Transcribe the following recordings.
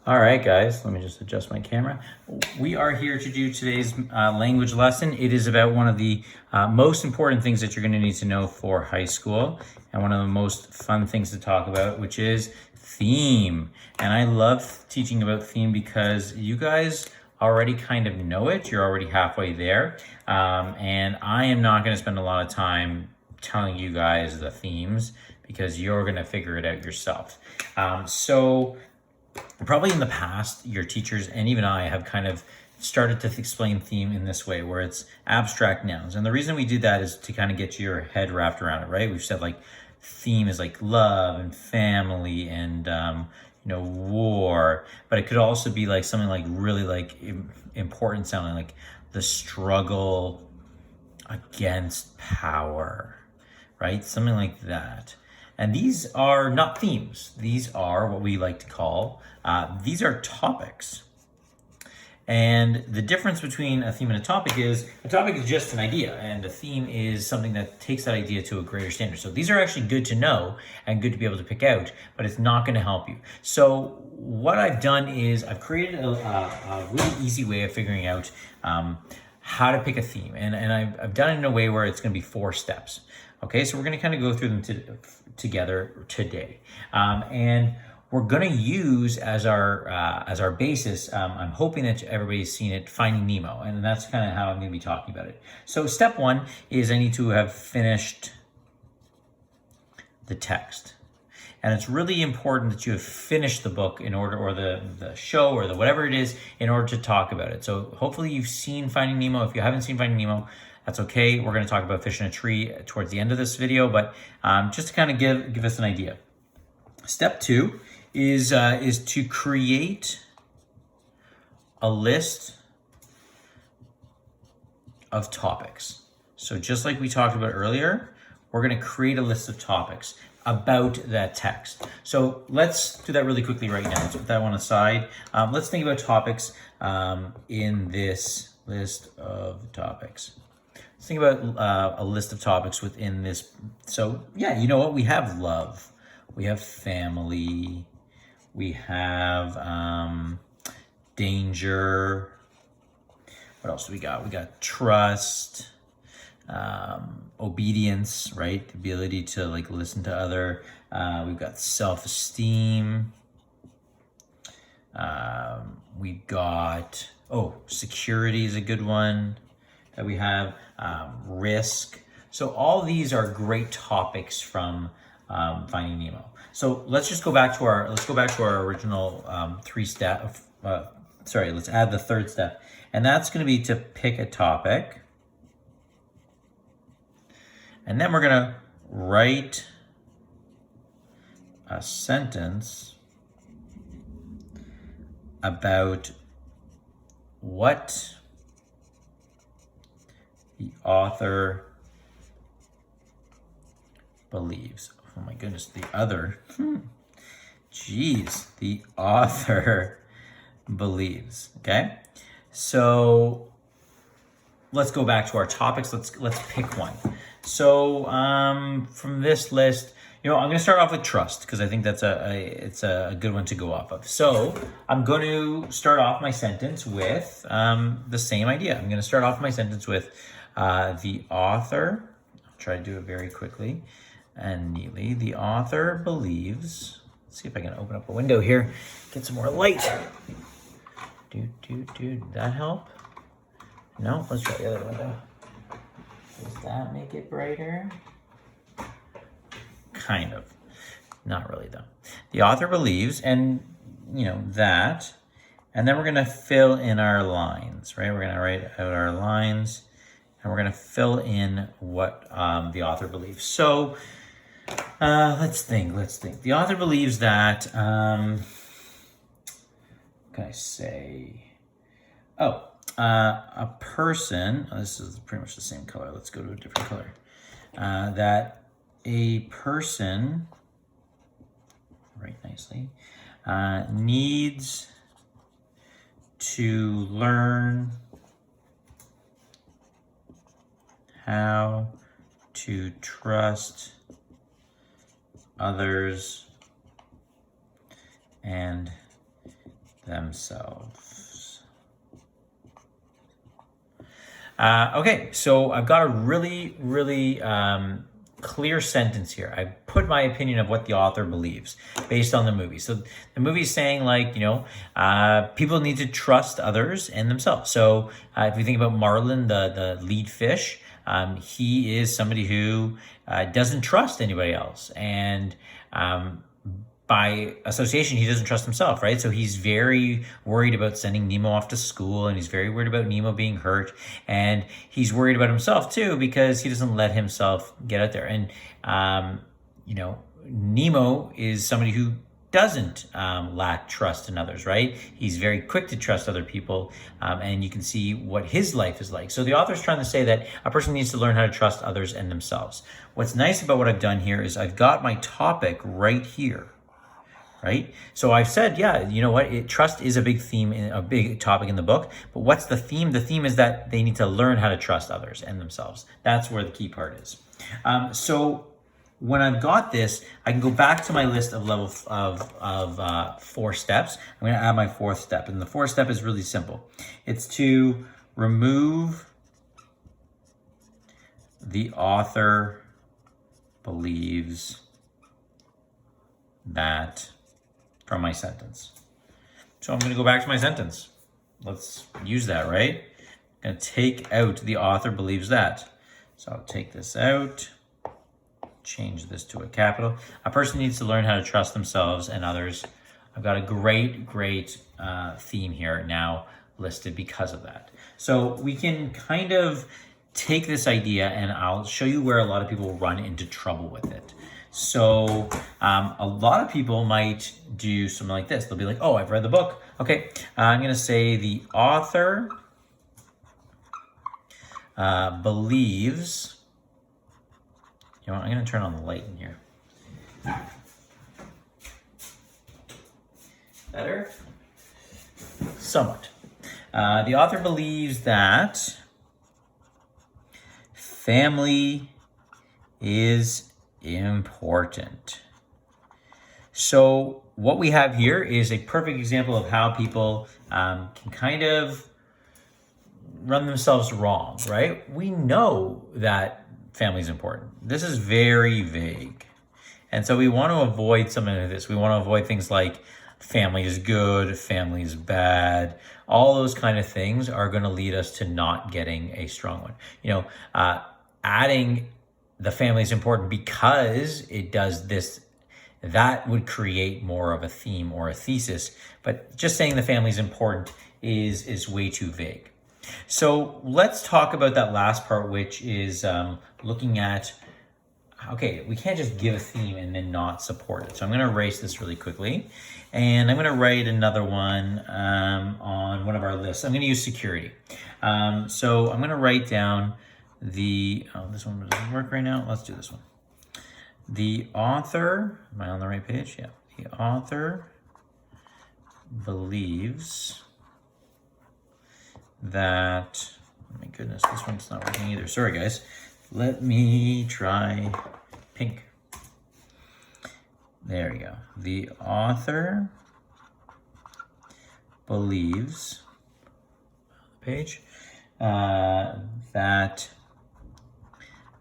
All right, guys, let me just adjust my camera. We are here to do today's language lesson. It is about one of the most important things that you're going to need to know for high school, and one of the most fun things to talk about, which is theme. And I love teaching about theme because you guys already kind of know it. You're already halfway there. And I am not going to spend a lot of time telling you guys the themes because you're going to figure it out yourself. So probably in the past, your teachers and even I have kind of started to explain theme in this way, where it's abstract nouns. And the reason we do that is to kind of get your head wrapped around it, right? We've said like theme is like love and family and war, but it could also be like something like really like important sounding, like the struggle against power, right? Something like that. And these are not themes. These are what we like to call, these are topics. And the difference between a theme and a topic is just an idea, and a theme is something that takes that idea to a greater standard. So these are actually good to know and good to be able to pick out, but it's not going to help you. So what I've done is I've created a really easy way of figuring out how to pick a theme. And I've done it in a way where it's going to be 4 steps. Okay, so we're going to kind of go through them together today. And we're going to use as our basis, I'm hoping that everybody's seen it, Finding Nemo. And that's kind of how I'm going to be talking about it. So step 1 is I need to have finished the text. And it's really important that you have finished the book in order, or the show, or the whatever it is, in order to talk about it. So hopefully you've seen Finding Nemo. If you haven't seen Finding Nemo, that's okay. We're going to talk about Fish in a Tree towards the end of this video, but just to kind of give us an idea. Step 2 is to create a list of topics. So just like we talked about earlier, we're going to create a list of topics about that text. So let's do that really quickly right now. Let's put that one aside. Let's think about topics in this list of topics. Let's think about a list of topics within this. So yeah, you know what? We have love. We have family. We have danger. What else do we got? We got trust. Obedience, right? The ability to like listen to other. We've got self-esteem. We've got, security is a good one that we have. Risk. So all these are great topics from Finding Nemo. So let's go back to our original 3 step. Let's add the 3rd step, and that's going to be to pick a topic. And then we're going to write a sentence about what the author believes. Oh my goodness, the author believes. Okay, so let's go back to our topics. Let's pick one. So from this list, I'm going to start off with trust because I think that's a good one to go off of. So I'm going to start off my sentence with the same idea. I'm going to start off my sentence with the author. I'll try to do it very quickly and neatly. The author believes. Let's see if I can open up a window here, get some more light. Did that help? No, let's try the other window. Does that make it brighter? Kind of. Not really, though. The author believes, and that, and then we're going to fill in our lines, right? We're going to write out our lines, and we're going to fill in what the author believes. So let's think. The author believes that, what can I say? A person, this is pretty much the same color. Let's go to a different color. That a person, right nicely, needs to learn how to trust others and themselves. Okay, so I've got a really clear sentence here. I put my opinion of what the author believes based on the movie. So the movie's saying, like, people need to trust others and themselves. So if you think about Marlin, the lead fish, he is somebody who doesn't trust anybody else. And by association, he doesn't trust himself, right? So he's very worried about sending Nemo off to school, and he's very worried about Nemo being hurt, and he's worried about himself too because he doesn't let himself get out there. And Nemo is somebody who doesn't lack trust in others, right? He's very quick to trust other people, and you can see what his life is like. So the author's trying to say that a person needs to learn how to trust others and themselves. What's nice about what I've done here is I've got my topic right here. Right? So I've said, trust is a big theme, a big topic in the book. But what's the theme? The theme is that they need to learn how to trust others and themselves. That's where the key part is. So when I've got this, I can go back to my list of level of 4 steps. I'm going to add my 4th step. And the 4th step is really simple. It's to remove the author believes that from my sentence. So I'm going to go back to my sentence. Let's use that, right? I'm going to take out the author believes that. So I'll take this out, change this to a capital. A person needs to learn how to trust themselves and others. I've got a great theme here now listed because of that. So we can kind of take this idea, and I'll show you where a lot of people run into trouble with it. So a lot of people might do something like this. They'll be like, oh, I've read the book. Okay, I'm going to say the author believes, I'm going to turn on the light in here. Better? Somewhat. The author believes that family is important. So what we have here is a perfect example of how people can kind of run themselves wrong, right? We know that family is important. This is very vague. And so we want to avoid something like this. We want to avoid things like family is good, family is bad. All those kind of things are going to lead us to not getting a strong one. Adding the family is important because it does this, that would create more of a theme or a thesis. But just saying the family is important is way too vague. So let's talk about that last part, which is looking at, okay, we can't just give a theme and then not support it. So I'm going to erase this really quickly. And I'm going to write another one on one of our lists. I'm going to use security. So I'm going to write down this one doesn't work right now. Let's do this one. The author, am I on the right page? Yeah. The author believes that, oh my goodness, this one's not working either. Sorry, guys. Let me try pink. There we go. The author believes, page, that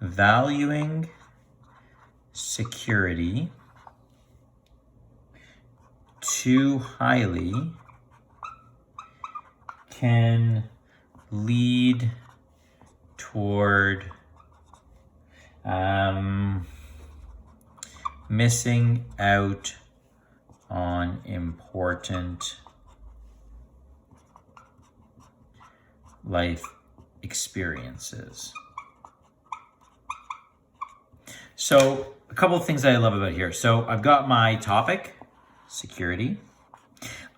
valuing security too highly can lead toward missing out on important life experiences. So a couple of things that I love about here. So I've got my topic, security.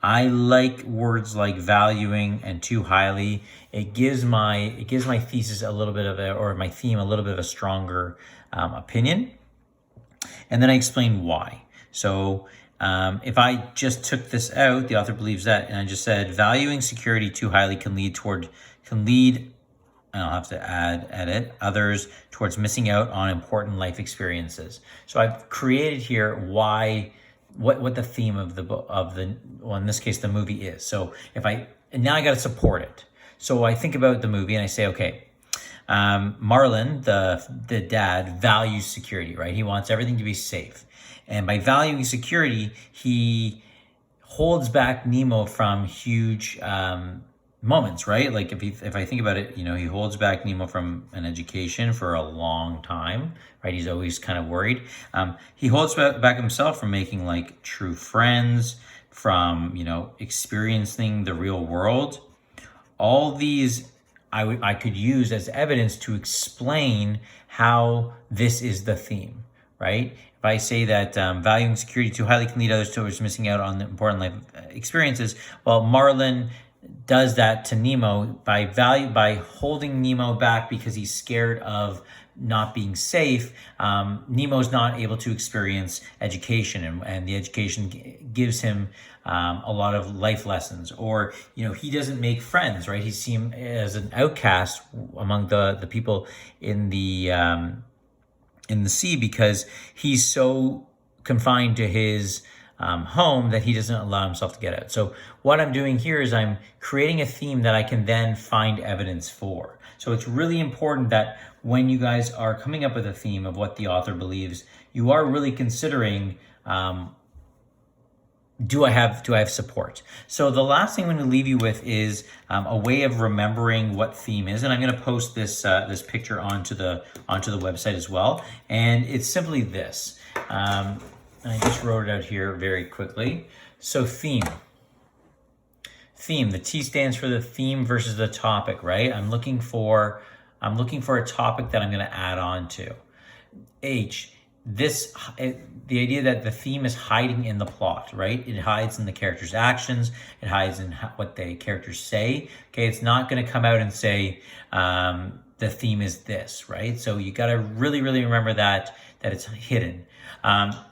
I like words like valuing and too highly. It gives my thesis a little bit of or my theme a little bit of a stronger opinion. And then I explain why. So if I just took this out, the author believes that, and I just said valuing security too highly can lead, and I'll have to edit, others towards missing out on important life experiences. So I've created here why what the theme of the book of the, well, in this case, the movie is. So and now I got to support it. So I think about the movie and I say, okay, Marlin, the dad, values security, right? He wants everything to be safe. And by valuing security, he holds back Nemo from huge moments, right? Like if I think about it, he holds back Nemo from an education for a long time, right? He's always kind of worried. He holds back himself from making like true friends, from, experiencing the real world. All these I could use as evidence to explain how this is the theme, right? If I say that valuing security too highly can lead others towards missing out on the important life experiences, well, Marlin does that to Nemo by holding Nemo back because he's scared of not being safe. Nemo's not able to experience education, and the education gives him a lot of life lessons. Or he doesn't make friends, right? He's seen as an outcast among the people in the sea because he's so confined to his home that he doesn't allow himself to get out. So what I'm doing here is I'm creating a theme that I can then find evidence for. So it's really important that when you guys are coming up with a theme of what the author believes, you are really considering, do I have support? So the last thing I'm going to leave you with is a way of remembering what theme is, and I'm going to post this picture onto the website as well. And it's simply this. I just wrote it out here very quickly. So theme. The T stands for the theme versus the topic, right? I'm looking for a topic that I'm going to add on to. H, the idea that the theme is hiding in the plot, right? It hides in the characters' actions. It hides in what the characters say. Okay, it's not going to come out and say the theme is this, right? So you got to really, really remember that it's hidden.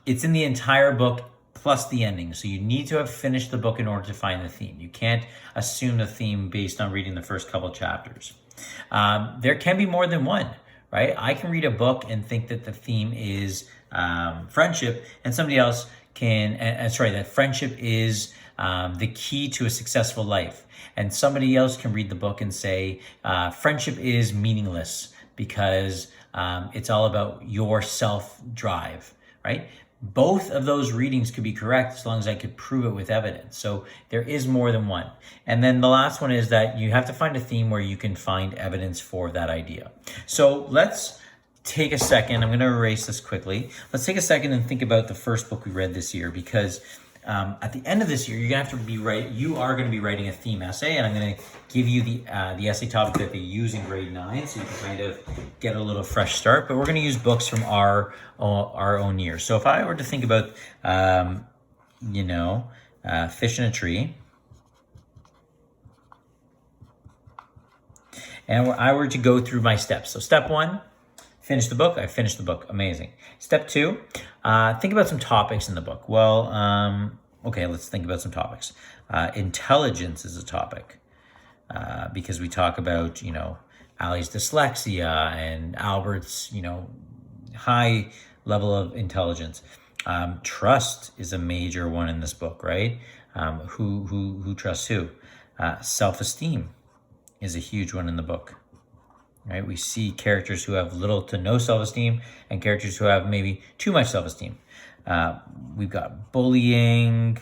It's in the entire book plus the ending. So you need to have finished the book in order to find the theme. You can't assume the theme based on reading the first couple chapters. There can be more than one, right? I can read a book and think that the theme is friendship, and somebody else that friendship is the key to a successful life. And somebody else can read the book and say friendship is meaningless because it's all about your self-drive, right? Both of those readings could be correct as long as I could prove it with evidence. So there is more than one. And then the last one is that you have to find a theme where you can find evidence for that idea. So let's take a second. I'm going to erase this quickly. Let's take a second and think about the first book we read this year, because at the end of this year, you are going to be writing a theme essay, and I'm going to give you the essay topic that they use in grade 9, so you can kind of get a little fresh start. But we're going to use books from our own year. So if I were to think about, Fish in a Tree, and I were to go through my steps. So step 1, finish the book. I finished the book. Amazing. Step 2, think about some topics in the book. Well, okay, let's think about some topics. Intelligence is a topic because we talk about, Allie's dyslexia and Albert's, high level of intelligence. Trust is a major one in this book, right? Who trusts who? Self-esteem is a huge one in the book. Right, we see characters who have little to no self-esteem and characters who have maybe too much self-esteem. We've got bullying.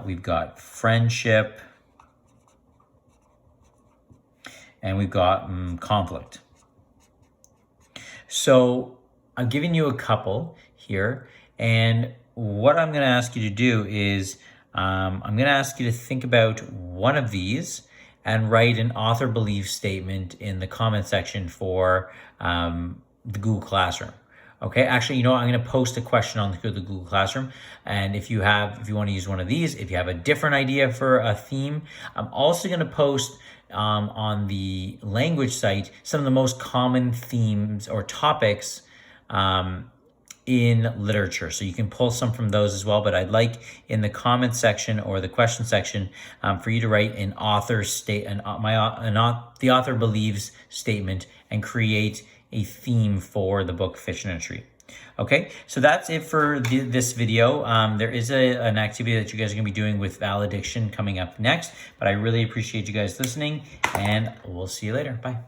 We've got friendship. And we've got conflict. So I'm giving you a couple here. And what I'm going to ask you to do is I'm going to ask you to think about one of these and write an author belief statement in the comment section for the Google Classroom. Okay, actually, I'm going to post a question on the Google Classroom. And if you want to use one of these, if you have a different idea for a theme, I'm also going to post on the language site some of the most common themes or topics in literature. So you can pull some from those as well, but I'd like in the comment section or the question section for you to write an the author believes statement and create a theme for the book Fish in a Tree. Okay, so that's it for this video. There is an activity that you guys are going to be doing with valediction coming up next, but I really appreciate you guys listening, and we'll see you later. Bye.